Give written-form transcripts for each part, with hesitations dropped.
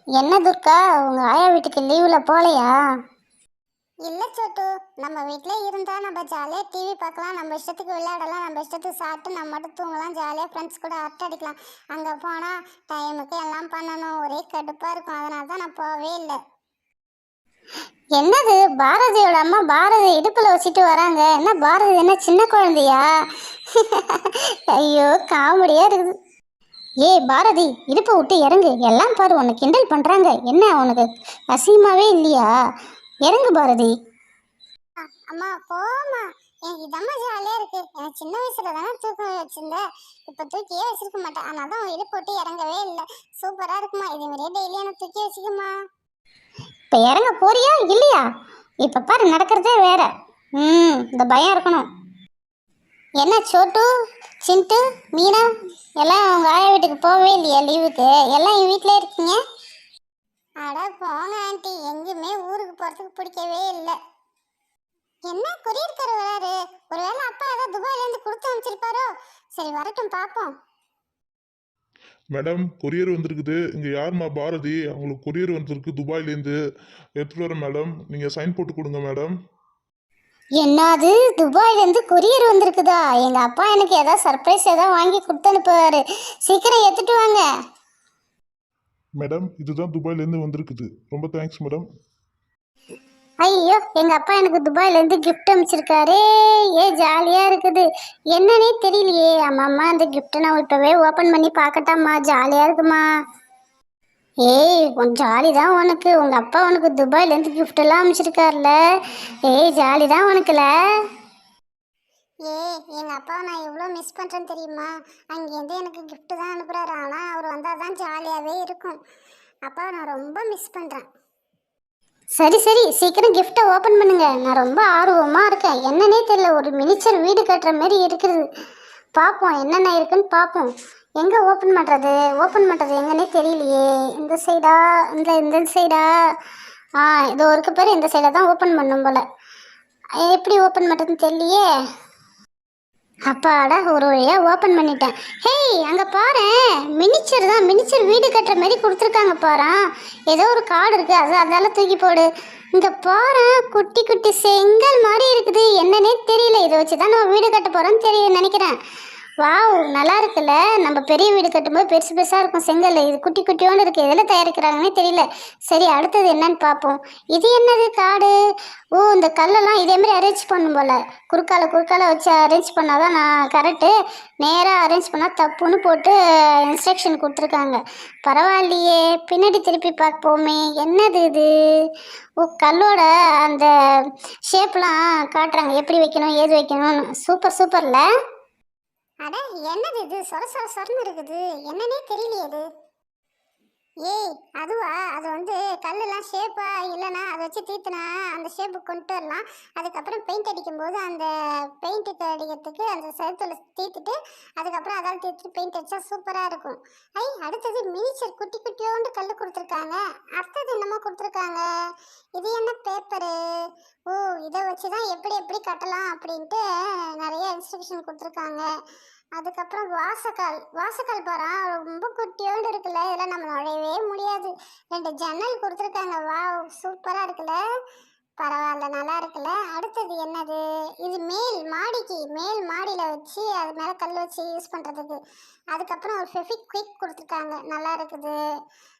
என்ன துர்கா, உங்க ஆயா வீட்டுக்கு லீவ்ல போலையா? இல்லை சோட்டு, நம்ம வீட்டில் இருந்தால் நம்ம ஜாலியாக டிவி பார்க்கலாம், நம்ம இஷ்டத்துக்கு விளையாடலாம், நம்ம இஷ்டத்துக்கு சாப்பிட்டு நம்ம மட்டும் தூங்கலாம், ஜாலியாக ஃப்ரெண்ட்ஸ் கூட அரட்டை அடிக்கலாம். அங்கே போனால் டைமுக்கு எல்லாம் பண்ணணும், ஒரே கடுப்பாக இருக்கும். அதனால தான் நான் போகவே இல்லை. என்னது, பாரதியோட அம்மா பாரதி இடுப்புல வச்சுட்டு வராங்க. என்ன பாரதி என்ன சின்ன குழந்தையா? ஐயோ காமெடியா இருக்குது. ஏய் பாரதி, இடுப்பை விட்டு இறங்கு. எல்லாம் பாரு உன்னை கிண்டல் பண்றாங்க. என்ன உனக்கு அசிங்கமாவே இல்லையா? இறங்கு பாரதி. அம்மா போமா, எனக்கு இதம்மா ஜாலியாக இருக்கு. எனக்கு சின்ன வயசுல தானே தூக்கம் வச்சிருந்தேன், இப்போ தூக்கியே வச்சிருக்க மாட்டேன். அதனால தான் இடுப்பு போட்டு இறங்கவே இல்லை. சூப்பராக இருக்குமா, இதே மாதிரியே டெய்லி எனக்கு தூக்கி வச்சுக்குமா. இப்ப இறங்க போறியா இல்லையா? இப்ப பாரு நடக்கிறதே வேற. இந்த பயம் இருக்கணும். என்ன சோட்டு, சிண்டு, மீனா எல்லாம் அவங்க ஆயா வீட்டுக்கு போகவே இல்லையா லீவுக்கு? எல்லாம் என் வீட்டிலே இருக்கீங்க. அட போங்க ஆண்டி, எங்கேயுமே ஊருக்கு போகிறதுக்கு பிடிக்கவே இல்லை. என்ன கொரியர்காரர் வராரு, ஒருவேளை அப்பா ஏதோ துபாயிலேருந்து கொடுத்து அனுப்பிச்சிருப்பாரோ. சரி வரட்டும் பார்ப்போம். மேடம், கொரியர் வந்திருக்குது. இங்கே யாருமா பாரதி, அவங்களுக்கு கொரியர் வந்திருக்கு துபாயிலேருந்து. எடுத்துகிட்டு வரேன் மேடம், நீங்கள் சைன் போட்டு கொடுங்க மேடம். என்னது, துபாயிலேருந்து கொரியர் வந்திருக்குதா? எங்கள் அப்பா எனக்கு ஏதாவது சர்ப்ரைஸ் ஏதாவது வாங்கி கொடுத்து அனுப்புவார். சீக்கிரம் எடுத்துட்டு வாங்க. மேடம், இதுதான் துபாயிலேருந்து வந்திருக்குது. ரொம்ப தேங்க்ஸ் மேடம். ஐயோ, எங்கள் அப்பா எனக்கு துபாயிலேருந்து கிஃப்ட் அனுப்பிச்சிருக்காரு. ஜாலியாக இருக்குது. என்னன்னே தெரியலையே. அம்மா அந்த கிஃப்ட்டை நான் இப்போவே ஓப்பன் பண்ணி பார்க்கட்டாம்மா? ஜாலியாக இருக்குமா? கொஞ்சம் ஜாலி தான் உனக்கு. உங்கள் அப்பா உனக்கு துபாயிலேருந்து கிஃப்டெல்லாம் அனுப்பிச்சிருக்காருல. ஜாலி தான் உனக்குல. எங்கள் அப்பாவை நான் எவ்வளோ மிஸ் பண்ணுறேன்னு தெரியுமா? அங்கேருந்து எனக்கு கிஃப்ட்டு தான் அனுப்புகிறாரு. ஆனால் அவர் வந்தால் தான் ஜாலியாகவே இருக்கும். அப்பாவை நான் ரொம்ப மிஸ் பண்ணுறேன். சரி சரி, சீக்கிரம் கிஃப்ட்டை ஓப்பன் பண்ணுங்க. நான் ரொம்ப ஆர்வமாக இருக்கேன். என்னன்னே தெரியல, ஒரு மினிச்சர் வீடு கட்டுற மாதிரி இருக்குது. பார்ப்போம் என்னென்ன இருக்குன்னு பார்ப்போம். எங்கே ஓப்பன் பண்ணுறது எங்கன்னே தெரியலையே. இந்த சைடா இந்த சைடா? இதோ இருக்க பேர் இந்த சைடாக தான் ஓப்பன் பண்ணும் போல். எப்படி ஓப்பன் பண்ணுறதுன்னு தெரியலையே. அப்பாடா, ஒரு வழியாக ஓப்பன் பண்ணிட்டேன். அங்கே பாரு, மினிச்சர் வீடு கட்டுற மாதிரி கொடுத்துருக்காங்க பாரு. ஏதோ ஒரு கார்டு இருக்குது, அதால தூக்கி போடு. இங்கே பாரு, குட்டி குட்டி செங்கல் மாதிரி இருக்குது. என்னன்னே தெரியல. இதை வச்சு தான் நம்ம வீடு கட்ட போகிறோன்னு நினைக்கிறேன். வாவ், நல்லா இருக்குல்ல. நம்ம பெரிய வீடு கட்டும்போது பெருசு பெருசாக இருக்கும் செங்கல். இது குட்டி குட்டியோன்னு இருக்குது. எதில் தயாரிக்கிறாங்கன்னே தெரியல. சரி, அடுத்தது என்னன்னு பார்ப்போம். இது என்னது காடு? இந்த கல்லெல்லாம் இதேமாரி அரேஞ்ச் பண்ணும் போல். குறுக்கால வச்சு அரேஞ்ச் பண்ணால் தான் நான் கரெக்டு. நேராக அரேஞ்ச் பண்ணால் தப்புன்னு போட்டு இன்ஸ்ட்ரக்ஷன் கொடுத்துருக்காங்க. பரவாயில்லையே. பின்னாடி திருப்பி பார்ப்போமே. என்னது இது? கல்லோட அந்த ஷேப்லாம் காட்டுறாங்க, எப்படி வைக்கணும் ஏது வைக்கணும்னு. சூப்பர்ல. அட என்னது இது, சொரன்னு இருக்குது. என்னன்னே தெரியலையே அது. அதுவா? அது வந்து கல்லெல்லாம் ஷேப்பா இல்லைனா அதை வச்சு தீத்துனா அந்த ஷேப்பு கொண்டு வரலாம். அதுக்கப்புறம் பெயிண்ட் அடிக்கும்போது அந்த பெயிண்ட்டுக்கு அடிக்கிறதுக்கு அந்த செவத்துல தீத்துட்டு அதுக்கப்புறம் அதால் தீர்த்துட்டு பெயிண்ட் அடித்தா சூப்பராக இருக்கும். அடுத்தது மினிச்சர் குட்டி குட்டியோண்டு கல் கொடுத்துருக்காங்க. அடுத்தது என்னமோ கொடுத்துருக்காங்க. இது என்ன பேப்பரு? இதை வச்சு தான் எப்படி எப்படி கட்டலாம் அப்படின்ட்டு நிறைய இன்ஸ்ட்ரக்ஷன் கொடுத்துருக்காங்க. அதுக்கப்புறம் வாசக்கால் பாரா, ரொம்ப குட்டியோண்டு இருக்குல்ல. இதெல்லாம் நம்ம நுழையவே முடியாது. 2 ஜன்னல் கொடுத்துருக்காங்க. வாவ், சூப்பராக இருக்குல்ல. பரவாயில்ல, நல்லா இருக்குல்ல. அடுத்தது என்னது? இது மேல் மாடியில் வச்சு அது மேலே கல் வச்சு யூஸ் பண்ணுறதுக்கு. அதுக்கப்புறம் ஒரு ஃபெவிக்விக் கொடுத்துருக்காங்க. நல்லா இருக்குது.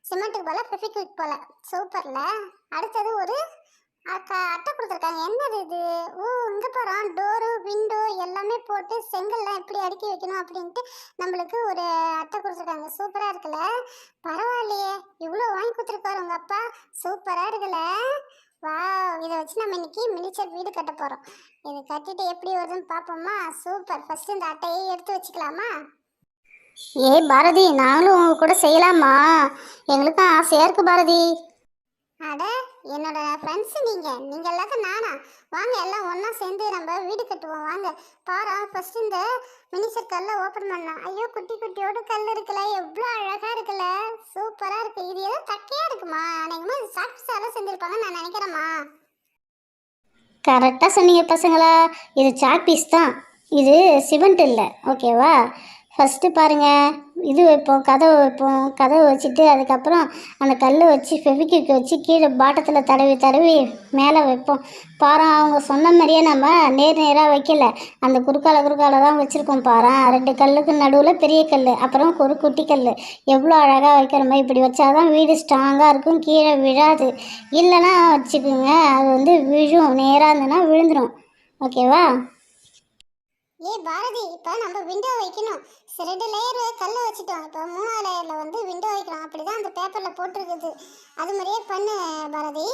சிமெண்ட்டுக்கு போல் ஃபெவிக்விக் போல். சூப்பரில். அடுத்தது ஒரு அட்டை கொடுத்துருக்காங்க. என்னது இது? இங்கே பாரு, டோரு விண்டோ எல்லாமே போட்டு செங்கல்லாம் எப்படி அடுக்கி வைக்கணும் அப்படின்ட்டு நம்மளுக்கு ஒரு அட்டை கொடுத்துருக்காங்க. சூப்பராக இருக்குல்ல. பரவாயில்லையே, இவ்வளோ வாங்கி கொடுத்துருக்காரு உங்கள் அப்பா. சூப்பராக இருக்குல்ல. வா, இதை வச்சு நம்ம இன்னைக்கு மினிச்சர் வீடு கட்ட போகிறோம். இது கட்டிட்டு எப்படி வருதுன்னு பார்ப்போமா? சூப்பர். ஃபஸ்ட்டு இந்த அட்டையை எடுத்து வச்சுக்கலாமா? பாரதி, நாங்களும் உங்க கூட செய்யலாமா? எங்களுக்கும் ஆசையாக இருக்குது பாரதி. அட, என்னோட ஃப்ரெண்ட்ஸு நீங்கள் எல்லாத்தையும் நானா? வாங்க எல்லாம் ஒன்றா சேர்ந்து நம்ம வீடு கட்டுவோம். வாங்க பாரா, ஃபஸ்ட்டு இந்த மினிச்சர் கல்லை ஓப்பன் பண்ணலாம். ஐயோ, குட்டி குட்டியோட கல் இருக்குல்ல, எவ்வளோ அழகாக இருக்குல்ல. சூப்பராக இருக்குது. இது ஏதோ தக்கையாக இருக்குமா? அன்றைக்குமா சாஃப்ட்ஸாலாம் செஞ்சுருப்பாங்கன்னு நான் நினைக்கிறேம்மா. கரெக்டாக சொன்னீங்க பசங்களா. இது சாக் பீஸ் தான், இது சிமெண்ட் இல்லை. ஓகேவா? ஃபஸ்ட்டு பாருங்கள், இது வைப்போம், கதவை வைப்போம். கதவை வச்சுட்டு அதுக்கப்புறம் அந்த கல்லை வச்சு ஃபெவிக்விக் வச்சு கீழே பாட்டத்தில் தடவி தடவி மேலே வைப்போம். பாரேன், அவங்க சொன்ன மாதிரியே நம்ம நேராக வைக்கல, அந்த குறுக்கால தான் வச்சுருக்கோம். பாரேன், 2 கல்லுக்கு நடுவில் பெரிய கல், அப்புறம் ஒரு குட்டி கல். எவ்வளோ அழகாக வைக்கிறோமா! இப்படி வச்சாதான் வீடு ஸ்ட்ராங்காக இருக்கும், கீழே விழாது. இல்லைன்னா வச்சுக்கோங்க, அது வந்து விழும். நேராக இருந்ததுன்னா விழுந்துடும். ஓகேவா? ஏய் பாரதி, இப்போ நம்ம விண்டோ வைக்கணும். 2 லேயர் கல்லை வச்சுட்டோம். இப்போ 3ஆவது லேயரில் வந்து விண்டோ வைக்கணும். அப்படிதான் அந்த பேப்பரில் போட்டிருக்குது. அது மாதிரியே பண்ணு பாரதி.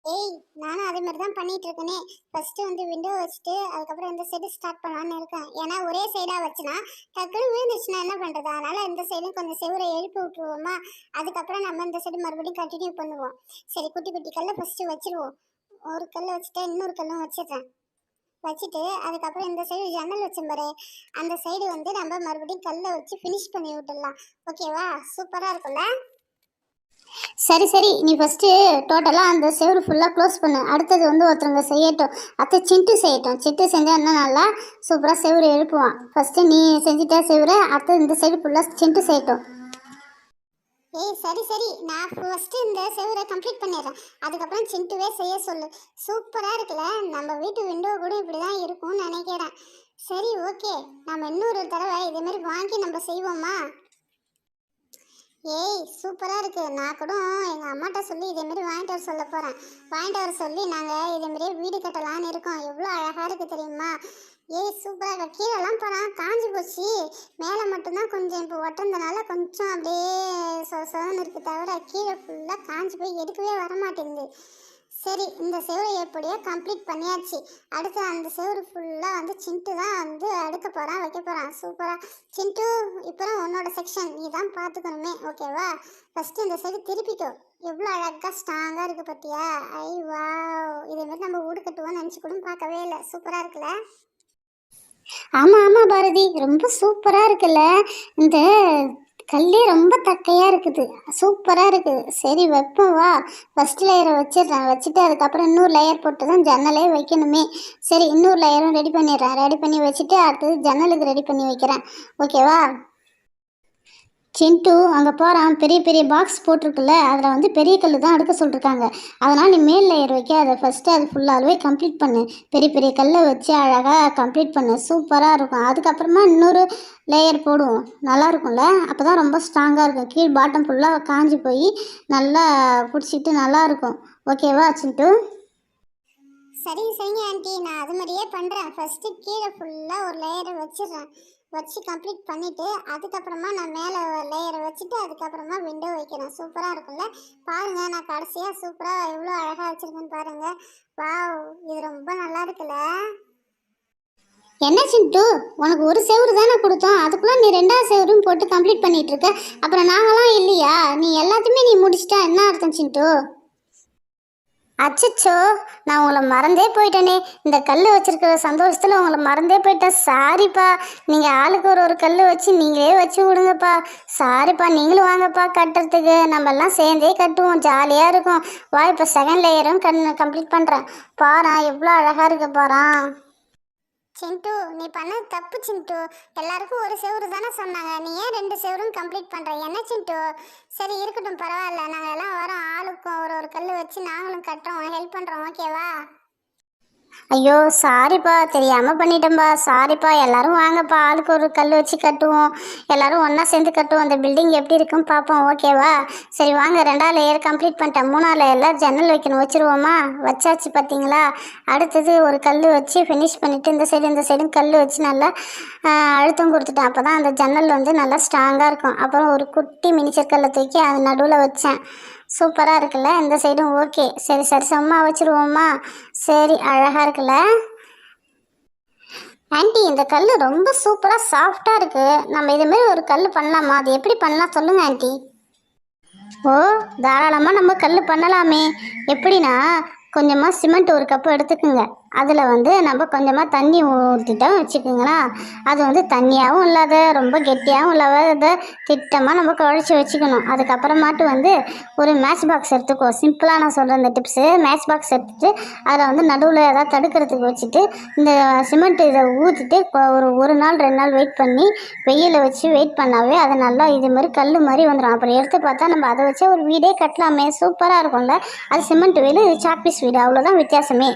ஏய், நானும் அதே மாதிரி தான் பண்ணிட்டு இருக்கேனே. ஃபர்ஸ்ட் வந்து விண்டோ வச்சுட்டு அதுக்கப்புறம் இந்த சைடு ஸ்டார்ட் பண்ணலான்னு இருக்கேன். ஏன்னா ஒரே சைடாக வச்சுனா டக்குன்னு விழுந்துச்சுன்னா என்ன பண்ணுறது? அதனால இந்த சைடும் கொஞ்சம் செவரை எழுப்பி விட்டுருவோமா, அதுக்கப்புறம் நம்ம இந்த சைடு மறுபடியும் கண்டினியூ பண்ணுவோம். சரி, குட்டி குட்டி கல்லை ஃபர்ஸ்ட் வச்சிருவோம். ஒரு கல்லை வச்சுட்டா இன்னொரு கல்லும் வச்சிடுறேன். வச்சுட்டு அதுக்கப்புறம் இந்த சைடு ஜன்னல் வச்ச பாரு, அந்த சைடு வந்து நம்ம மறுபடியும் கல்லை வச்சு ஃபினிஷ் பண்ணி விட்டுடலாம். ஓகேவா? சூப்பராக இருக்கும்ல? சரி, நீ ஃபஸ்ட்டு டோட்டலாக அந்த செவரு ஃபுல்லாக க்ளோஸ் பண்ணு. அடுத்தது வந்து ஒருத்தவங்க செய்யட்டும். சிண்டு செய்யட்டும். சிண்டு செஞ்சால் இன்னும் நல்லா சூப்பராக செவரு எழுப்புவான். ஃபஸ்ட்டு நீ செஞ்சுட்டா செவரு, அடுத்தது இந்த சைடு ஃபுல்லாக சிண்டு செய்யட்டும். ஏய் சரி, நான் ஃபர்ஸ்ட்டு இந்த செவரை கம்ப்ளீட் பண்ணிடுறேன். அதுக்கப்புறம் சிண்டுவே செய்ய சொல்லு. சூப்பராக இருக்குல்ல? நம்ம வீட்டு விண்டோ கூட இப்படி தான் இருக்கும்னு நினைக்கிறேன். சரி, ஓகே, நம்ம இன்னொரு தடவை இதேமாரி வாங்கி நம்ம செய்வோமா? ஏய் சூப்பராக இருக்குது. நான் கூட எங்கள் அம்மாட்ட சொல்லி இதேமாரி வாங்கிட்டு வர சொல்ல போகிறேன். வாங்கிட்டு வர சொல்லி நாங்கள் இதேமாரியே வீடு கட்டலான்னு இருக்கோம். எவ்வளோ அழகாக இருக்குது தெரியுமா? ஏய் சூப்பராக இருக்கு. கீழெல்லாம் போனால் காஞ்சி போச்சு, மேலே மட்டும்தான் கொஞ்சம் இப்போ ஒட்டுறதுனால கொஞ்சம் அப்படியே சொன்னு இருக்குது, தவிர கீழே ஃபுல்லாக காஞ்சி போய் எடுக்கவே வர மாட்டேங்குது. சரி, இந்த செவரை எப்படியோ கம்ப்ளீட் பண்ணியாச்சு. அடுத்து அந்த செவரு ஃபுல்லாக வந்து சிண்டு தான் வந்து அடுக்க போகிறான், வைக்க போகிறான். சூப்பராக. சிண்டு, இப்போ உன்னோட செக்ஷன் நீ தான் பார்த்துக்கணுமே, ஓகேவா? ஃபஸ்ட்டு இந்த சைடு திருப்பிக்கோ. எவ்வளோ அழகாக ஸ்ட்ராங்காக இருக்குது பார்த்தியா? ஐ வா, இதேமாரி நம்ம வீடு கட்டுவோம்னு நினச்சி கூட பார்க்கவே இல்லை. சூப்பராக இருக்குல்ல? ஆமாம் பாரதி, ரொம்ப சூப்பராக இருக்குல்ல? இந்த கல்லே ரொம்ப தக்கையாக இருக்குது, சூப்பராக இருக்குது. சரி வைப்போம் வா. ஃபஸ்ட் லேயரை வச்சிடுறேன். வச்சுட்டு அதுக்கப்புறம் இன்னொரு லேயர் போட்டு தான் ஜன்னலே வைக்கணுமே. சரி, இன்னொரு லேயரும் ரெடி பண்ணிடுறேன். ரெடி பண்ணி வச்சுட்டு அடுத்தது ஜன்னலுக்கு ரெடி பண்ணி வைக்கிறேன். ஓகேவா? சிண்டு அங்கே போகிறான். பெரிய பெரிய பாக்ஸ் போட்டிருக்குல்ல, அதில் வந்து பெரிய கல் தான் அடுக்க சொல்லியிருக்காங்க. அதனால் நீ மேல் லேயர் வைக்க, அதை ஃபஸ்ட்டு அது ஃபுல்லாகவே கம்ப்ளீட் பண்ணு. பெரிய பெரிய கல்லை வச்சு அழகாக கம்ப்ளீட் பண்ணு. சூப்பராக இருக்கும். அதுக்கப்புறமா இன்னொரு லேயர் போடுவோம். நல்லா இருக்கும்ல? அப்போ தான் ரொம்ப ஸ்ட்ராங்காக இருக்கும். கீழ் பாட்டம் ஃபுல்லாக காஞ்சி போய் நல்லா பிடிச்சிட்டு நல்லாயிருக்கும். ஓகேவா சிண்டு? சரிங்க ஆண்டி, நான் அது மாதிரியே பண்ணுறேன். ஃபஸ்ட்டு கீழே ஃபுல்லாக ஒரு லேயரை வச்சிடுறேன். வச்சு கம்ப்ளீட் பண்ணிவிட்டு அதுக்கப்புறமா நான் மேலே லேயரை வச்சுட்டு அதுக்கப்புறமா விண்டோ வைக்கிறேன். சூப்பராக இருக்கும்ல? பாருங்கள், நான் கடைசியாக சூப்பராக எவ்வளோ அழகாக வச்சுருக்கேன்னு பாருங்கள். வாவ், இது ரொம்ப நல்லா இருக்குல்ல? என்ன சிண்டு, உனக்கு ஒரு செவரு தானே கொடுத்தோம், அதுக்குள்ளே நீ 2வது செவரும் போட்டு கம்ப்ளீட் பண்ணிகிட்டு இருக்க. அப்புறம் நாங்களாம் இல்லையா? நீ எல்லாத்தையுமே நீ முடிச்சிட்டா என்ன அர்த்தம் சிண்டு? அச்சச்சோ, நான் உங்களை மறந்தே போயிட்டேனே. இந்த கல் வச்சுருக்கிற சந்தோஷத்தில் உங்களை மறந்தே போயிட்டேன். சாரிப்பா. நீங்கள் ஆளுக்கு ஒரு கல் வச்சு நீங்களே வச்சு விடுங்கப்பா. சாரிப்பா, நீங்களும் வாங்கப்பா கட்டுறதுக்கு. நம்மெல்லாம் சேர்ந்தே கட்டுவோம், ஜாலியாக இருக்கும். வா, இப்போ செகண்ட் லேயரும் கம்ப்ளீட் பண்ணுறேன். பாரா எவ்வளோ அழகாக இருக்கு பாரா. சிண்டு, நீ பண்ணது தப்பு சிண்டு. எல்லாருக்கும் ஒரு செவரு தானே சொன்னாங்க, நீ ஏன் 2 செவரும் கம்ப்ளீட் பண்ணுற? என்ன சிண்டு? சரி இருக்கட்டும், பரவாயில்ல. நாங்கள் எல்லாம் வரோம், ஆளுக்கும் ஒரு கல் வச்சு நாங்களும் கட்டுறோம், ஹெல்ப் பண்ணுறோம். ஓகேவா? ஐயோ சாரிப்பா, தெரியாமல் பண்ணிட்டேன்பா. சாரிப்பா. எல்லாரும் வாங்கப்பா, ஆளுக்கு ஒரு கல் வச்சு கட்டுவோம். எல்லாரும் ஒன்றா சேர்ந்து கட்டுவோம். அந்த பில்டிங் எப்படி இருக்குன்னு பார்ப்போம். ஓகேவா? சரி வாங்க, 2வது லேயர் கம்ப்ளீட் பண்ணிட்டேன். 3வது லேயரில் ஜன்னல் வைக்கணும். வச்சுருவோமா? வச்சாச்சு பார்த்தீங்களா? அடுத்தது ஒரு கல் வச்சு ஃபினிஷ் பண்ணிவிட்டு இந்த சைடும் கல் வச்சு நல்லா அழுத்தம் கொடுத்துட்டேன். அப்போ தான் அந்த ஜன்னல் வந்து நல்லா ஸ்ட்ராங்காக இருக்கும். அப்புறம் ஒரு குட்டி மினிச்சர் கல்லை தூக்கி அது நடுவில் வச்சேன். சூப்பராக இருக்குல்ல? இந்த சைடும் ஓகே. சரி சும்மா வச்சுருவோமா? சரி, அழகாக இருக்குல்ல? ஆண்டி, இந்த கல் ரொம்ப சூப்பராக சாஃப்டாக இருக்குது. நம்ம இதுமாரி ஒரு கல் பண்ணலாமா? அது எப்படி பண்ணலாம் சொல்லுங்கள் ஆண்டி. ஓ, தாராளமாக நம்ம கல் பண்ணலாமே. எப்படின்னா, கொஞ்சமாக சிமெண்ட் ஒரு கப்பு எடுத்துக்குங்க. அதில் வந்து நம்ம கொஞ்சமாக தண்ணி ஊற்றிட்டோம் வச்சுக்கோங்களேன். அது வந்து தண்ணியாகவும் இல்லாத ரொம்ப கெட்டியாகவும் இல்லாத திட்டமாக நம்ம குழச்சி வச்சுக்கணும். அதுக்கப்புறமாட்டு வந்து ஒரு மேட்ச் பாக்ஸ் எடுத்துக்கோ. சிம்பிளாக நான் சொல்கிறேன் இந்த டிப்ஸு. மேட்ச் பாக்ஸ் எடுத்துகிட்டு அதில் வந்து நடுவில் ஏதாவது தடுக்கிறதுக்கு வச்சுட்டு இந்த சிமெண்ட் இதை ஊற்றிட்டு ஒரு நாள் 2 நாள் வெயிட் பண்ணி வெயிலில் வச்சு வெயிட் பண்ணாவே அது நல்லா இது மாதிரி கல் மாதிரி வந்துடும். அப்புறம் எடுத்து பார்த்தா நம்ம அதை வச்சே ஒரு வீடே கட்டலாமே, சூப்பராக இருக்கும்ல. அது சிமெண்ட் வீடு, இது சாக்பீஸ் வீடு, அவ்வளோதான் வித்தியாசமே.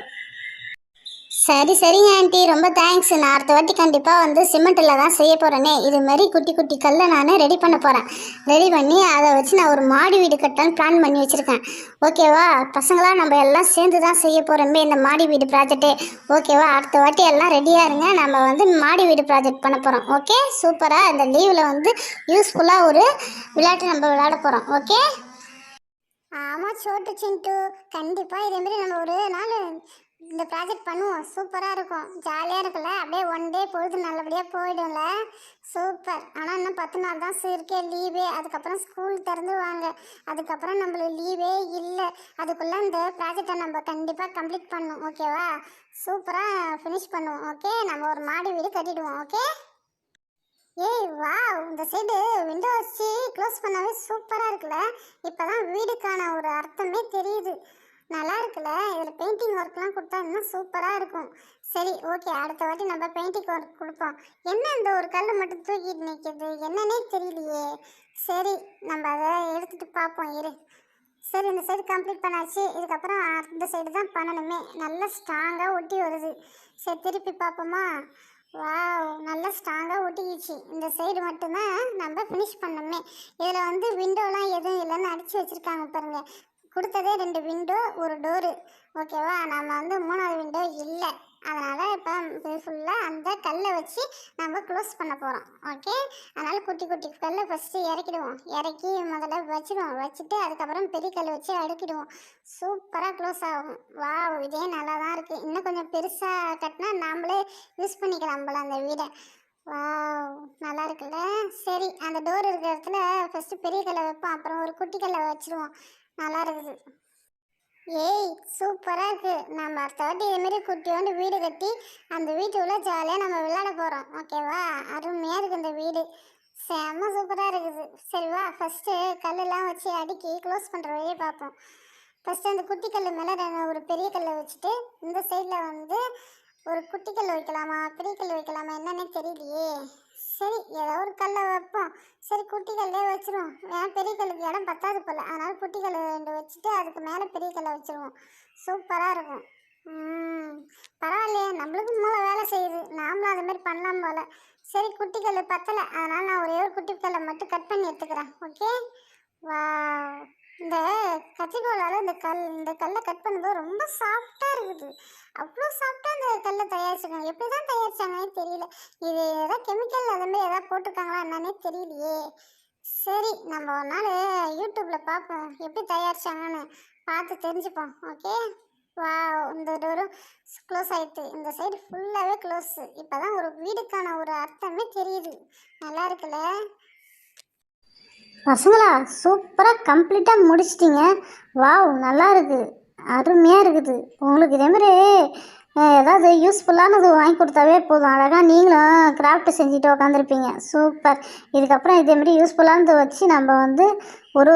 சரிங்க ஆண்டி, ரொம்ப தேங்க்ஸ். நான் அடுத்த வாட்டி கண்டிப்பாக வந்து சிமெண்ட்டில் தான் செய்ய போகிறேனே. இது மாதிரி குட்டி குட்டி கல்லை நான் ரெடி பண்ண போகிறேன். ரெடி பண்ணி அதை வச்சு நான் ஒரு மாடி வீடு கட்டலான்னு பிளான் பண்ணி வச்சுருக்கேன். ஓகேவா பசங்களா, நம்ம எல்லாம் சேர்ந்து தான் செய்ய போகிறோமே இந்த மாடி வீடு ப்ராஜெக்ட்டு. ஓகேவா, அடுத்த வாட்டி எல்லாம் ரெடியாக இருங்க. நம்ம வந்து மாடி வீடு ப்ராஜெக்ட் பண்ண போகிறோம். ஓகே, சூப்பராக இந்த லீவில் வந்து யூஸ்ஃபுல்லாக ஒரு விளையாட்டு நம்ம விளையாட போகிறோம். ஓகே. ஆமாம் சோட்டு சிண்டு, கண்டிப்பாக இதேமாரி நம்ம ஒரு நாள் இந்த ப்ராஜெக்ட் பண்ணுவோம். சூப்பராக இருக்கும், ஜாலியாக இருக்குல்ல. அப்படியே 1 டே பொழுது நல்லபடியாக போயிடும்ல. சூப்பர். ஆனால் இன்னும் 10 நாள் தான் இருக்கே லீவே. அதுக்கப்புறம் ஸ்கூல் திறந்துவாங்க. அதுக்கப்புறம் நம்மளுக்கு லீவே இல்லை. அதுக்குள்ளே இந்த ப்ராஜெக்டை நம்ம கண்டிப்பாக கம்ப்ளீட் பண்ணணும். ஓகேவா, சூப்பராக ஃபினிஷ் பண்ணுவோம். ஓகே, நம்ம ஒரு மாடி வீடு கட்டிடுவோம். ஓகே. ஏய் வா, இந்த சைடு விண்டோ வச்சு க்ளோஸ் பண்ணாவே சூப்பராக இருக்குல்ல. இப்போ தான் வீடுக்கான ஒரு அர்த்தமே தெரியுது. நல்லா இருக்குல்ல. இதில் பெயிண்டிங் ஒர்க்லாம் கொடுத்தா இன்னும் சூப்பராக இருக்கும். சரி ஓகே, அடுத்த வாட்டி நம்ம பெயிண்டிங் ஒர்க் கொடுப்போம். என்ன இந்த ஒரு கல் மட்டும் தூக்கிட்டு நிற்கிது, என்னன்னே தெரியலையே. சரி, நம்ம அதை எடுத்துகிட்டு பார்ப்போம் இரு. சரி, இந்த சைடு கம்ப்ளீட் பண்ணாச்சு. இதுக்கப்புறம் அந்த சைடு தான் பண்ணணுமே. நல்லா ஸ்ட்ராங்காக ஒட்டி வருது. சரி, திருப்பி பார்ப்போமா. வாவ், நல்லா ஸ்ட்ராங்காக ஒட்டிக்கிச்சு. இந்த சைடு மட்டும்தான் நம்ம ஃபினிஷ் பண்ணோமே. இதில் வந்து விண்டோலாம் எதுவும் இல்லைன்னு அடித்து வச்சுருக்காங்க பாருங்கள். கொடுத்ததே 2 விண்டோ, ஒரு டோரு. ஓகேவா, நம்ம வந்து 3வது விண்டோ இல்லை. அதனால் இப்போ ஃபுல்லாக அந்த கல்லை வச்சு நம்ம க்ளோஸ் பண்ண போகிறோம். ஓகே, அதனால் குட்டி குட்டி கல்லை ஃபஸ்ட்டு இறக்கிடுவோம். இறக்கி முதல்ல வச்சுடுவோம். வச்சுட்டு அதுக்கப்புறம் பெரிய கல் வச்சு அடுக்கிடுவோம். சூப்பராக க்ளோஸ் ஆகும். வாவ், இதே நல்லா தான் இருக்குது. இன்னும் கொஞ்சம் பெருசாக கட்டினா நாமளே யூஸ் பண்ணிக்கலாம் போல அந்த வீடை. வாவ், நல்லா இருக்குல்ல. சரி, அந்த டோர் இருக்கிற இடத்துல ஃபஸ்ட்டு பெரிய கல்லை வைப்போம். அப்புறம் ஒரு குட்டி கல்லை வச்சுருவோம். நல்லா இருக்குது. ஏய் சூப்பராக இருக்குது. நம்ம அடுத்த வாட்டி இதேமாரி குட்டியோண்டு வீடு கட்டி அந்த வீட்டுக்குள்ளே ஜாலியாக நம்ம விளையாட போகிறோம். ஓகேவா, அருமையாக இருக்குது இந்த வீடு. செம்ம சூப்பராக இருக்குது. சரி வா, ஃபஸ்ட்டு கல்லெல்லாம் வச்சு அடுக்கி க்ளோஸ் பண்ணுற வழியே பார்ப்போம். ஃபஸ்ட்டு அந்த குட்டி கல் மேலே ஒரு பெரிய கல்லை வச்சுட்டு இந்த சைடில் வந்து ஒரு குட்டி கல் வைக்கலாமா பெரிய கல் வைக்கலாமா என்னன்னே தெரியலையே. சரி, ஏதோ ஒரு கல்லை வைப்போம். சரி, குட்டி கல்லே வச்சுருவோம். ஏன்னா பெரிய கல்லுக்கு இடம் பத்தாது போல். அதனால் குட்டி கல் 2 வச்சுட்டு அதுக்கு மேலே பெரிய கல்லை வச்சுருவோம். சூப்பராக இருக்கும். பரவாயில்லையே, நம்மளுக்கும் மூளை வேலை செய்யுது. நாமளும் அது மாதிரி பண்ணலாம் போல். சரி, குட்டி கல் பத்தலை. அதனால் நான் ஒரே ஒரு குட்டி கல்லை மட்டும் கட் பண்ணி எடுத்துக்கிறேன். ஓகே. வா, இந்த கத்திரிக்கோளால் இந்த கல்லை கட் பண்ணும்போது ரொம்ப சாஃப்டாக இருக்குது. அவ்வளோ சாஃப்டாக அந்த கல்லை தயாரிச்சிருக்காங்க. எப்படி தான் தயாரிச்சாங்கன்னே தெரியல. இது ஏதாவது கெமிக்கல் அது மாதிரி ஏதாவது போட்டிருக்காங்களா என்னன்னே தெரியலையே. சரி, நம்ம ஒரு நாள் யூடியூப்பில் பார்ப்போம் எப்படி தயாரிச்சாங்கன்னு, பார்த்து தெரிஞ்சுப்போம். ஓகே. வா, இந்த டோரும் க்ளோஸ் ஆகிடுது. இந்த சைடு ஃபுல்லாகவே க்ளோஸு. இப்போ தான் ஒரு வீடுக்கான ஒரு அர்த்தமே தெரியுது. நல்லா இருக்குல்ல. பசங்களா, சூப்பராக கம்ப்ளீட்டாக முடிச்சிட்டிங்க. வாவ், நல்லா இருக்குது, அருமையாக இருக்குது. உங்களுக்கு இதேமாரி ஏதாவது யூஸ்ஃபுல்லானது வாங்கி கொடுத்தாவே போதும். அழகாக நீங்களும் கிராஃப்ட் செஞ்சுட்டு உக்காந்துருப்பீங்க. சூப்பர். இதுக்கப்புறம் இதேமாரி யூஸ்ஃபுல்லானது வச்சு நம்ம வந்து ஒரு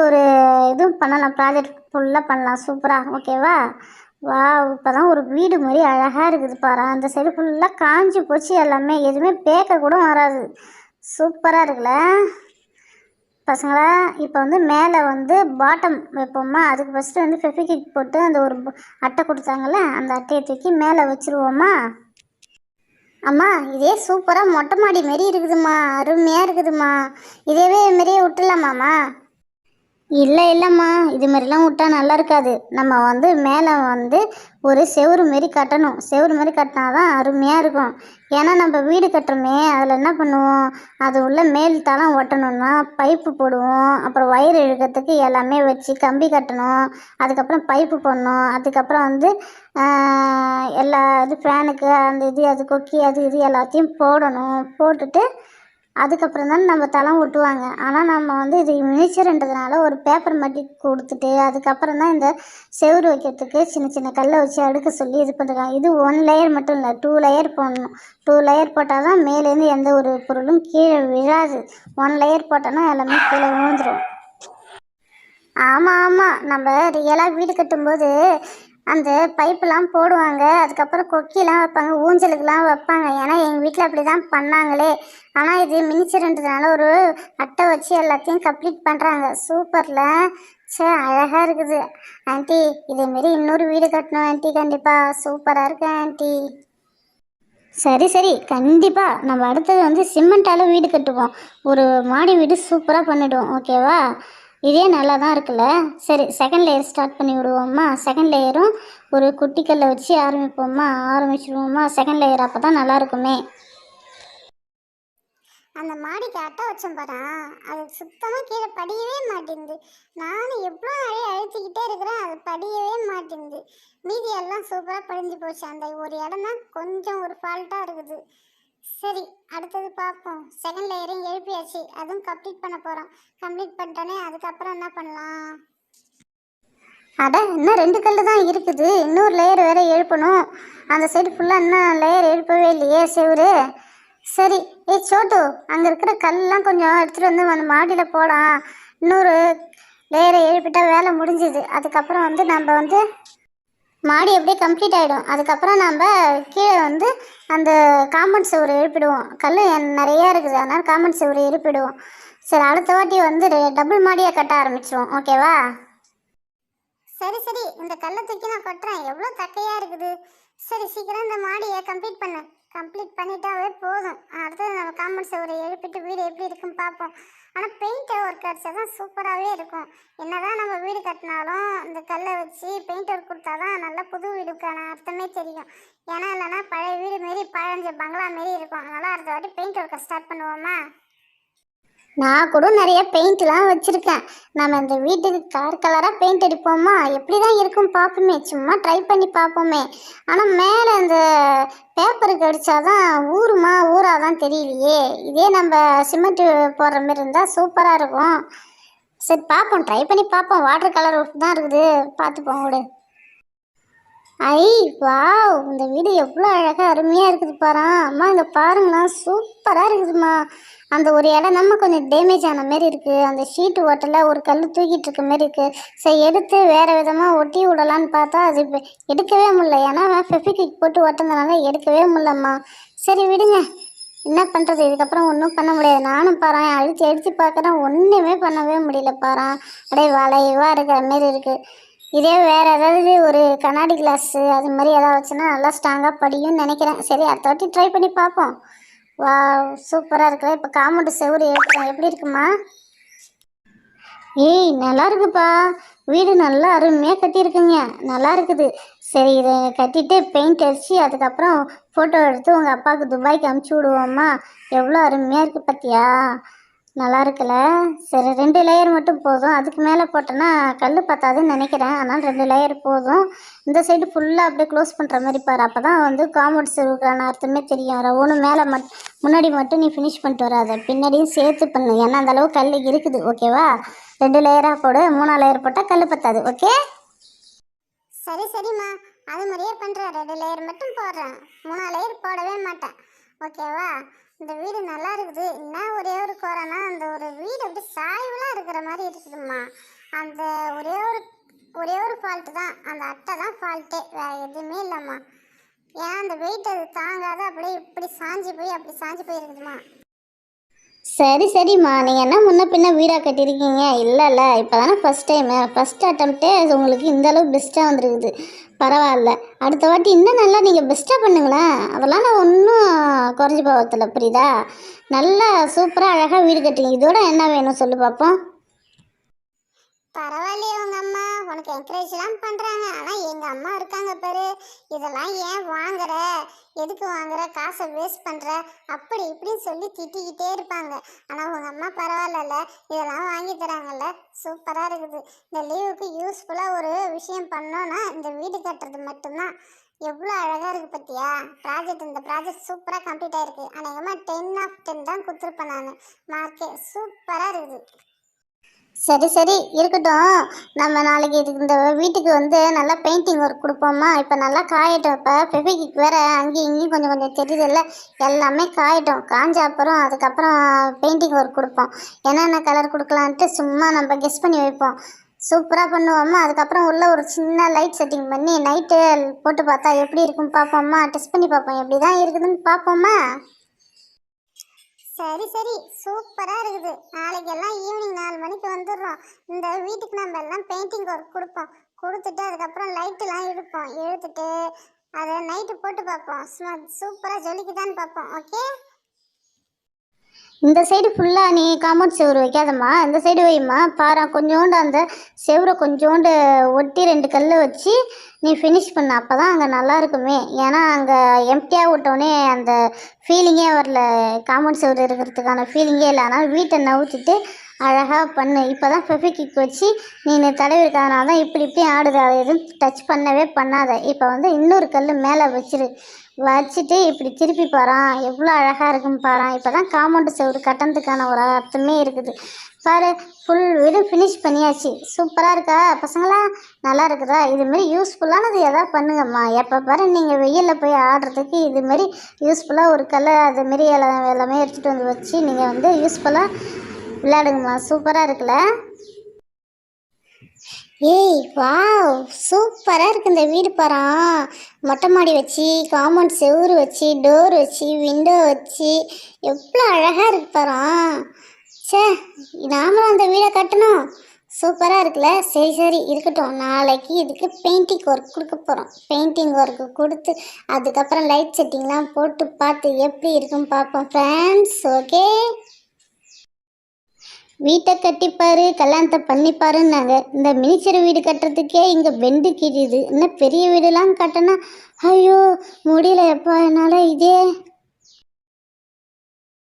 இதுவும் பண்ணலாம். ப்ராஜெக்ட் ஃபுல்லாக பண்ணலாம் சூப்பராக. ஓகேவா. வா, இப்போ தான் ஒரு வீடு மாதிரி அழகாக இருக்குது பாரு. அந்த சைடு ஃபுல்லாக காஞ்சி போச்சு எல்லாமே, எதுவுமே பேக்க கூட வராது. சூப்பராக இருக்குல்ல பசங்களா. இப்போ வந்து மேலே வந்து பாட்டம் வைப்போமா. அதுக்கு ஃபஸ்ட்டு வந்து ஃபெவிக்விக் போட்டு அந்த ஒரு அட்டை கொடுத்தாங்கல்ல, அந்த அட்டையை தூக்கி மேலே வச்சுருவோமா. அம்மா, இதே சூப்பராக மொட்டை மாடி மாரி இருக்குதும்மா, அருமையாக இருக்குதும்மா. இதேவே மாரியே விட்டுலாமாம்மா. இல்லைம்மா, இது மாதிரிலாம் விட்டா நல்லா இருக்காது. நம்ம வந்து மேலே வந்து ஒரு செவுறு மாரி கட்டணும். செவுறு மாரி கட்டினா தான் அருமையாக இருக்கும். ஏன்னா நம்ம வீடு கட்டுறோமே, அதில் என்ன பண்ணுவோம், அது உள்ள மேல் தளம் ஒட்டணும்னா பைப்பு போடுவோம். அப்புறம் வயிறு இழுக்கிறதுக்கு எல்லாமே வச்சு கம்பி கட்டணும். அதுக்கப்புறம் பைப்பு போடணும். அதுக்கப்புறம் வந்து எல்லா இது ஃபேனுக்கு அந்த இது அது கொக்கி அது இது எல்லாத்தையும் போடணும். போட்டுட்டு அதுக்கப்புறம் தான் நம்ம தளம் ஒட்டுவாங்க. ஆனால் நம்ம வந்து இது மினிச்சர்ன்றதுனால ஒரு பேப்பர் மாட்டி கொடுத்துட்டு அதுக்கப்புறம் தான் இந்த செவுரு வைக்கிறதுக்கு சின்ன சின்ன கல்லை வச்சு அடுக்க சொல்லி இது பண்ணுறாங்க. இது 1 லேயர் மட்டும் இல்லை, 2 லேயர் போடணும். 2 லேயர் போட்டால் தான் மேலேருந்து எந்த ஒரு பொருளும் கீழே விழாது. 1 லேயர் போட்டோன்னா எல்லாமே கீழே விழுந்துடும். ஆமாம் ஆமாம், நம்ம ரியலாக வீடு கட்டும்போது அந்த பைப்பெலாம் போடுவாங்க, அதுக்கப்புறம் கொக்கிலாம் வைப்பாங்க, ஊஞ்சலுக்கெலாம் வைப்பாங்க. ஏன்னா எங்கள் வீட்டில் அப்படி தான் பண்ணாங்களே. ஆனால் இது மினிச்சர்ன்றதுனால ஒரு அட்டை வச்சு எல்லாத்தையும் கம்ப்ளீட் பண்ணுறாங்க. சூப்பரில். சே, அழகாக இருக்குது ஆண்டி. இதேமாரி இன்னொரு வீடு கட்டணும் ஆண்டி, கண்டிப்பாக. சூப்பராக இருக்கு ஆண்டி. சரி சரி, கண்டிப்பாக நம்ம அடுத்தது வந்து சிமெண்ட்டால் வீடு கட்டுவோம். ஒரு மாடி வீடு சூப்பராக பண்ணிவிடுவோம், ஓகேவா? இதே நல்லா தான் இருக்குல்ல. சரி, செகண்ட் லேயர் ஸ்டார்ட் பண்ணி விடுவோம்மா. செகண்ட் லேயரும் ஒரு குட்டிக்கல்லை வச்சு ஆரம்பிச்சிடுவோம்மா செகண்ட் லேயர். அப்போ தான் நல்லா இருக்குமே. அந்த மாடிக்கு அட்டை வச்சேன் பாரு, அது சுத்தமாக கீழே படியவே மாட்டேங்குது. நானும் எவ்வளோ அழுத்திக்கிட்டே இருக்கிறேன், அது படியவே மாட்டேங்குது. மீதி எல்லாம் சூப்பராக படிஞ்சு போச்சு. அந்த ஒரு இடம் தான் கொஞ்சம் ஒரு ஃபால்ட்டாக இருக்குது. சரி, அடுத்தது பார்ப்போம். செகண்ட் லேயரையும் எழுப்பியாச்சு, அதுவும் கம்ப்ளீட் பண்ண போகிறோம். கம்ப்ளீட் பண்ணிட்டோன்னே அதுக்கப்புறம் என்ன பண்ணலாம்? அட, இன்னும் 2 கல் தான் இருக்குது. இன்னொரு லேயர் வேறு எழுப்பணும். அந்த சைடு ஃபுல்லாக இன்னும் லேயர் எழுப்பவே இல்லையே செவுரு. சரி, சோட்டு, அங்கே இருக்கிற கல்லாம் கொஞ்சம் எடுத்துகிட்டு வந்து அந்த மாடியில் போடாம். இன்னொரு லேயரை எழுப்பிட்டா வேலை முடிஞ்சுது. அதுக்கப்புறம் வந்து நம்ம வந்து மாடி எப்படியே கம்ப்ளீட் ஆகிடும். அதுக்கப்புறம் நம்ம கீழே வந்து அந்த காம்பவுண்ட் செவுரு எழுப்பிடுவோம். கல் நிறையா இருக்குது, அதனால் காம்பவுண்ட் செவுரு எழுப்பிடுவோம். சரி, அடுத்த வாட்டி வந்து டபுள் மாடியாக கட்ட ஆரம்பிச்சிடுவோம், ஓகேவா? சரி சரி, இந்த கல்லை தூக்கி நான் கொட்டுறேன். எவ்வளோ தக்கையாக இருக்குது. சரி, சீக்கிரம் இந்த மாடியை கம்ப்ளீட் பண்ணு. கம்ப்ளீட் பண்ணிட்டாவே போதும். அடுத்தது நம்ம காம்பவுண்ட் செவரை எழுப்பிட்டு வீடு எப்படி இருக்குன்னு பார்ப்போம். ஆனால் பெயிண்ட் ஒர்க் அடித்தா தான் சூப்பராகவே இருக்கும். என்னதான் நம்ம வீடு கட்டினாலும் இந்த கல்லை வச்சு பெயிண்ட் ஒர்க் கொடுத்தா தான் நல்லா புது வீடுக்கான அர்த்தமே தெரியும். ஏன்னா இல்லைன்னா பழைய வீடு மாரி பழஞ்ச பங்களா மாரி இருக்கும். அதனால் அடுத்த வாட்டி பெயிண்ட் ஒர்க்கை ஸ்டார்ட் பண்ணுவோமா? நான் கூட நிறைய பெயிண்ட்லாம் வச்சுருக்கேன். நம்ம இந்த வீட்டுக்கு கலர் கலராக பெயிண்ட் அடிப்போமா, எப்படி தான் இருக்கும் பார்ப்போமே. சும்மா ட்ரை பண்ணி பார்ப்போமே. ஆனால் மேலே அந்த பேப்பருக்கு அடித்தாதான் ஊறாதான் தெரியலையே. இதே நம்ம சிமெண்ட்டு போடுற மாதிரி இருந்தால் சூப்பராக இருக்கும். சரி, பார்ப்போம், ட்ரை பண்ணி பார்ப்போம். வாட்டர் கலர் தான் இருக்குது, பார்த்துப்போம் விடு. ஐ, வாவ், இந்த வீடு எவ்வளோ அழகாக அருமையாக இருக்குது பாரு. அம்மா, இங்கே பாருங்களா, சூப்பராக இருக்குதுமா. அந்த ஒரு இடம் நம்ம கொஞ்சம் டேமேஜ் ஆன மாரி இருக்குது. அந்த ஷீட்டு ஓட்டல ஒரு கல் தூக்கிட்டு இருக்க மாரி இருக்குது. சரி, எடுத்து வேறு விதமாக ஒட்டி விடலான்னு பார்த்தா அது எடுக்கவே முடியல. ஏன்னா ஃபெவிக்விக் போட்டு ஒட்டினதுனால எடுக்கவே முடியலம்மா. சரி, விடுங்க, என்ன பண்ணுறது. இதுக்கப்புறம் ஒன்றும் பண்ண முடியாது. நானும் பாறேன் அழுத்தி பார்க்குறேன், ஒன்றுமே பண்ணவே முடியல பாறேன். அப்படியே வளைவாக இருக்கிற மாரி இருக்குது. இதே வேறு ஏதாவது ஒரு கண்ணாடி கிளாஸு அது மாதிரி ஏதாவது வச்சுன்னா நல்லா ஸ்ட்ராங்காக படியும்னு நினைக்கிறேன். சரி, அடுத்த வாட்டி ட்ரை பண்ணி பார்ப்போம். வா, சூப்பராக இருக்குல்ல. இப்போ காம்பவுண்டு செவுரு எடுத்துறேன், எப்படி இருக்குமா? ஏய், நல்லா இருக்குப்பா. வீடு நல்லா அருமையாக கட்டியிருக்குங்க, நல்லா இருக்குது. சரி, இதை கட்டிட்டு பெயிண்ட் அடித்து அதுக்கப்புறம் ஃபோட்டோ எடுத்து உங்கள் அப்பாவுக்கு துபாய்க்கு அனுப்பிச்சி விடுவோம்மா. எவ்வளோ அருமையாக இருக்குது பார்த்தியா? நல்லா இருக்குல்ல. சரி, 2 லேயர் மட்டும் போதும். அதுக்கு மேலே போட்டோன்னா கல் பத்தாதுன்னு நினைக்கிறேன். அதனால் 2 லேயர் போதும். இந்த சைடு ஃபுல்லாக அப்படியே க்ளோஸ் பண்ணுற மாதிரி பாரு. அப்போ தான் வந்து காம்பவுண்ட் செவுருக்கான அர்த்தமே தெரியும். ஒன்று மேலே முன்னாடி மட்டும் நீ ஃபினிஷ் பண்ணிட்டு வராத, பின்னாடியும் சேர்த்து பண்ணு. ஏன்னா அந்தளவு கல் இருக்குது, ஓகேவா? 2 லேயராக போடு. 3 லேயர் போட்டால் கல் பத்தாது, ஓகே? சரி சரிம்மா, அது மாதிரியே பண்ணுறேன். 2 லேயர் மட்டும் போடுறேன், 3 லேயர் போடவே மாட்டேன், ஓகேவா? இந்த வீடு நல்லா இருக்குது. என்ன ஒரே ஒரு குறைனா அந்த ஒரு வீடு அப்படி சாய்வலாக இருக்கிற மாதிரி இருக்குதும்மா. அந்த ஒரே ஒரு ஃபால்ட்டு தான், அந்த அட்டை தான் ஃபால்ட்டே, வேறு எதுவுமே இல்லைம்மா. ஏன்னா அந்த வெயிட் அது தாங்காத அப்படியே இப்படி சாஞ்சு போய் இருக்குதுமா. சரி சரிம்மா, நீங்கள் என்ன முன்ன பின்ன வீடாக கட்டியிருக்கீங்க? இல்லைல்ல, இப்போ தானே ஃபஸ்ட் அட்டம்ப்டே அது உங்களுக்கு இந்தளவு பெஸ்ட்டாக வந்துருக்குது. பரவாயில்ல, அடுத்த வாட்டி இன்னும் நல்லா நீங்கள் பெஸ்ட்டாக பண்ணுங்களேன். அதெல்லாம் நான் ஒன்றும் குறைஞ்சி போகத்தில்ல, புரியுதா? நல்லா சூப்பராக அழகாக வீடு கட்டுங்க. இதோட என்ன வேணும் சொல்லு பார்ப்போம். பரவாயில்லையே, உங்கள் அம்மா உனக்கு என்கரேஜ்லாம் பண்ணுறாங்க. ஆனால் எங்கள் அம்மா இருக்காங்க பாரு, இதெல்லாம் ஏன் வாங்குற, எதுக்கு வாங்குற, காசை வேஸ்ட் பண்ணுற, அப்படி இப்படின்னு சொல்லி திட்டிக்கிட்டே இருப்பாங்க. ஆனால் உங்கள் அம்மா பரவாயில்லல்ல, இதெல்லாம் வாங்கி தராங்கல்ல, சூப்பராக இருக்குது. இந்த லீவுக்கு யூஸ்ஃபுல்லாக ஒரு விஷயம் பண்ணோன்னா இந்த வீடு கட்டுறது மட்டும்தான். எவ்வளோ அழகாக இருக்குது பார்த்தியா ப்ராஜெக்ட். இந்த ப்ராஜெக்ட் சூப்பராக கம்ப்ளீட் ஆகிருக்கு. அநேகமாக 10/10 தான் கொடுத்துருப்பேன் நான் மார்க்கே. சூப்பராக இருக்குது. சரி சரி இருக்கட்டும். நம்ம நாளைக்கு இதுக்கு இந்த வீட்டுக்கு வந்து நல்லா பெயிண்டிங் ஒர்க் கொடுப்போமா? இப்போ நல்லா காயட்டும். இப்போ ஃபெவிக்விக் வேற அங்கேயும் இங்கேயும் கொஞ்சம் கொஞ்சம் தெரியுதுல்ல, எல்லாமே காயட்டும். காஞ்ச அப்புறம் அதுக்கப்புறம் பெயிண்டிங் ஒர்க் கொடுப்போம். என்னென்ன கலர் கொடுக்கலான்ட்டு சும்மா நம்ம கெஸ் பண்ணி வைப்போம். சூப்பராக பண்ணுவோம்மா. அதுக்கப்புறம் உள்ள ஒரு சின்ன லைட் செட்டிங் பண்ணி நைட்டு போட்டு பார்த்தா எப்படி இருக்குன்னு பார்ப்போம்மா. டெஸ்ட் பண்ணி பார்ப்போம், எப்படி தான் இருக்குதுன்னு பார்ப்போம்மா. சரி சரி சூப்பராக இருக்குது. நாளைக்கு எல்லாம் ஈவினிங் 4 மணிக்கு வந்துடுறோம். இந்த வீட்டுக்கு நம்ம எல்லாம் பெயிண்டிங் ஒர்க் கொடுப்போம். கொடுத்துட்டு அதுக்கப்புறம் லைட்டெல்லாம் இழுத்துட்டு அதை நைட்டு போட்டு பார்ப்போம். சூப்பராக ஜொலிக்குதான்னு பார்ப்போம். ஓகே. இந்த சைடு ஃபுல்லாக நீ காம்பவுண்ட் செவுரு வைக்காதம்மா, இந்த சைடு வைம்மா. பாரு கொஞ்சோண்டு அந்த செவுரை கொஞ்சோண்டு ஒட்டி 2 கல் வச்சு நீ ஃபினிஷ் பண்ண. அப்போ தான் அங்கே நல்லா இருக்குமே. ஏன்னா அங்கே எம்டியாக விட்டோடனே அந்த ஃபீலிங்கே வரல, காம்பவுண்ட் செவுரு இருக்கிறதுக்கான ஃபீலிங்கே இல்லை. அதனால் வீட்டை நவுத்திட்டு அழகாக பண்ணு. இப்போ தான் ஃபெவிக்விக் வச்சு நீ தடவி இருக்காதனால தான் இப்படி ஆடுது. அதை எதுவும் டச் பண்ணவே பண்ணாத. இப்போ வந்து இன்னொரு கல் மேலே வச்சுட்டு இப்படி திருப்பி பாரான், எவ்வளோ அழகாக இருக்குன்னு பாரான். இப்போ தான் காம்பவுண்டு செவுரு கட்டணத்துக்கான ஒரு அர்த்தமே இருக்குது. பாரு, ஃபுல் வீடும் ஃபினிஷ் பண்ணியாச்சு. சூப்பராக இருக்கா பசங்களா? நல்லா இருக்குதா? இதுமாரி யூஸ்ஃபுல்லானது எதாவது பண்ணுங்கம்மா. எப்போ பாரு நீங்கள் வெயிலில் போய் ஆடுறதுக்கு இதுமாரி யூஸ்ஃபுல்லாக ஒரு கல்லை அதுமாரி எல்லாமே எடுத்துகிட்டு வந்து வச்சு நீங்கள் வந்து யூஸ்ஃபுல்லாக விளையாடுங்கம்மா. சூப்பராக இருக்குல்ல? ஏய் வாவ், சூப்பராக இருக்குது இந்த வீடு பாரா. மொட்டை மாடி வச்சு, காம்பவுண்ட் செவுரு வச்சு, டோர் வச்சு, விண்டோ வச்சு எவ்வளோ அழகாக இருக்கு பாரா. சே, நாமளும் அந்த வீடை கட்டணும். சூப்பராக இருக்குல்ல? சரி சரி இருக்கட்டும். நாளைக்கு இதுக்கு பெயிண்டிங் ஒர்க் கொடுக்க போகிறோம். பெயிண்டிங் ஒர்க்கு கொடுத்து அதுக்கப்புறம் லைட் செட்டிங்லாம் போட்டு பார்த்து எப்படி இருக்குன்னு பார்ப்போம் ஃப்ரெண்ட்ஸ். ஓகே. வீட்டை கட்டிப்பாரு, கல்யாணத்தை பண்ணிப்பாருன்னாங்க. இந்த மினிச்சர் வீடு கட்டுறதுக்கே இங்கே பெண்டு கிழியுது. இன்னும் பெரிய வீடுலாம் கட்டினா ஐயோ முடியல எப்பா என்னால். இதே